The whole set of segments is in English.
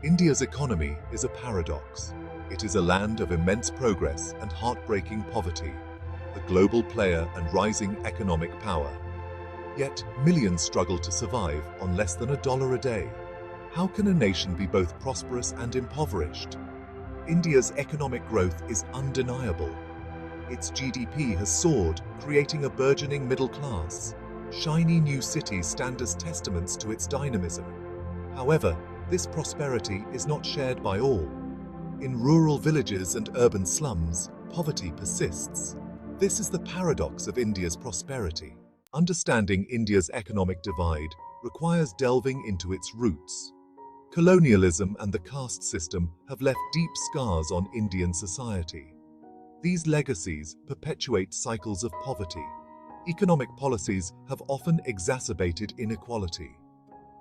India's economy is a paradox. It is a land of immense progress and heartbreaking poverty, a global player and rising economic power. Yet, millions struggle to survive on less than $1 a day. How can a nation be both prosperous and impoverished? India's economic growth is undeniable. Its GDP has soared, creating a burgeoning middle class. Shiny new cities stand as testaments to its dynamism. However, this prosperity is not shared by all. In rural villages and urban slums, poverty persists. This is the paradox of India's prosperity. Understanding India's economic divide requires delving into its roots. Colonialism and the caste system have left deep scars on Indian society. These legacies perpetuate cycles of poverty. Economic policies have often exacerbated inequality.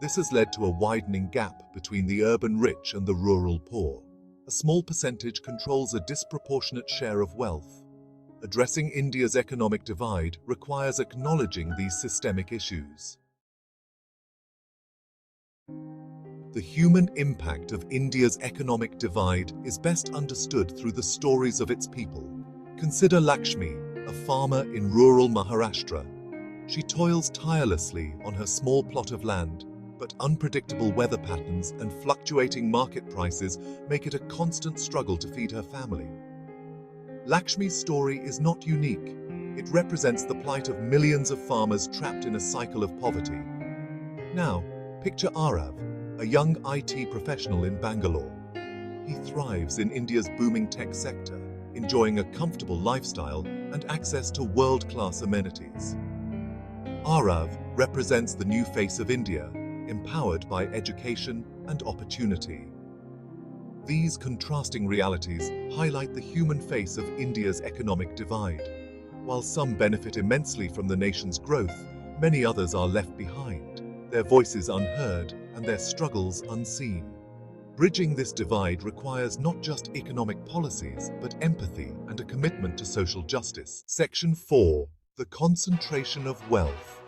This has led to a widening gap between the urban rich and the rural poor. A small percentage controls a disproportionate share of wealth. Addressing India's economic divide requires acknowledging these systemic issues. The human impact of India's economic divide is best understood through the stories of its people. Consider Lakshmi, a farmer in rural Maharashtra. She toils tirelessly on her small plot of land, but unpredictable weather patterns and fluctuating market prices make it a constant struggle to feed her family. Lakshmi's story is not unique. It represents the plight of millions of farmers trapped in a cycle of poverty. Now, picture Aarav, a young IT professional in Bangalore. He thrives in India's booming tech sector, enjoying a comfortable lifestyle and access to world-class amenities. Aarav represents the new face of India, empowered by education and opportunity. These contrasting realities highlight the human face of India's economic divide. While some benefit immensely from the nation's growth, many others are left behind, their voices unheard and their struggles unseen. Bridging this divide requires not just economic policies, but empathy and a commitment to social justice. Section 4. The concentration of wealth.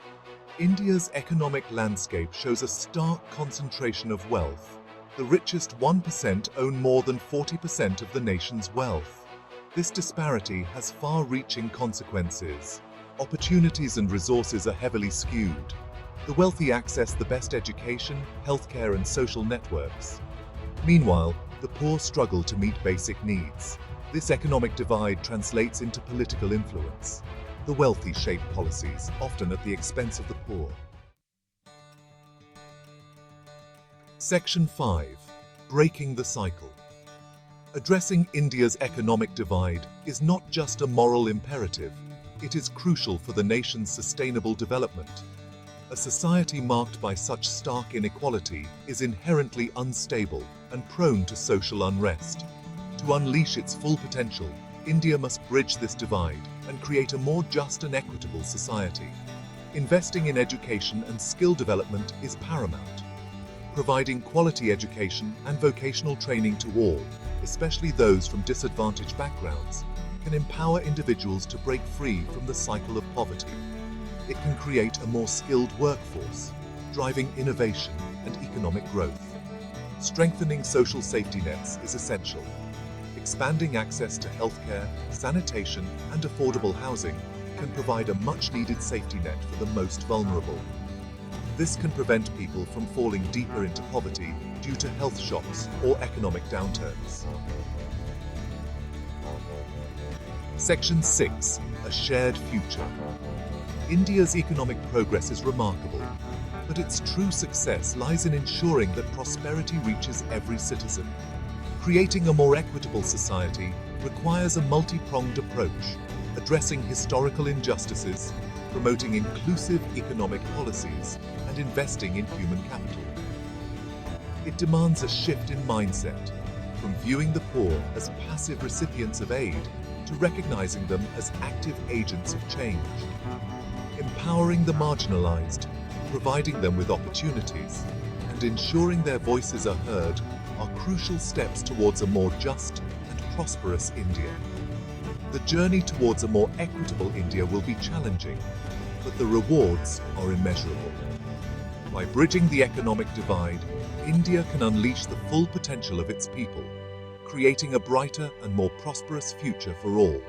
India's economic landscape shows a stark concentration of wealth. The richest 1% own more than 40% of the nation's wealth. This disparity has far-reaching consequences. Opportunities and resources are heavily skewed. The wealthy access the best education, healthcare, and social networks. Meanwhile, the poor struggle to meet basic needs. This economic divide translates into political influence. The wealthy shape policies, often at the expense of the poor. Section 5. Breaking the cycle. Addressing India's economic divide is not just a moral imperative, it is crucial for the nation's sustainable development. A society marked by such stark inequality is inherently unstable and prone to social unrest. To unleash its full potential, India must bridge this divide and create a more just and equitable society. Investing in education and skill development is paramount. Providing quality education and vocational training to all, especially those from disadvantaged backgrounds, can empower individuals to break free from the cycle of poverty. It can create a more skilled workforce, driving innovation and economic growth. Strengthening social safety nets is essential. Expanding access to healthcare, sanitation, and affordable housing can provide a much-needed safety net for the most vulnerable. This can prevent people from falling deeper into poverty due to health shocks or economic downturns. Section 6. A shared future. India's economic progress is remarkable, but its true success lies in ensuring that prosperity reaches every citizen. Creating a more equitable society requires a multi-pronged approach, addressing historical injustices, promoting inclusive economic policies, and investing in human capital. It demands a shift in mindset, from viewing the poor as passive recipients of aid to recognizing them as active agents of change. Empowering the marginalized, providing them with opportunities, and ensuring their voices are heard are crucial steps towards a more just and prosperous India. The journey towards a more equitable India will be challenging, but the rewards are immeasurable. By bridging the economic divide, India can unleash the full potential of its people, creating a brighter and more prosperous future for all.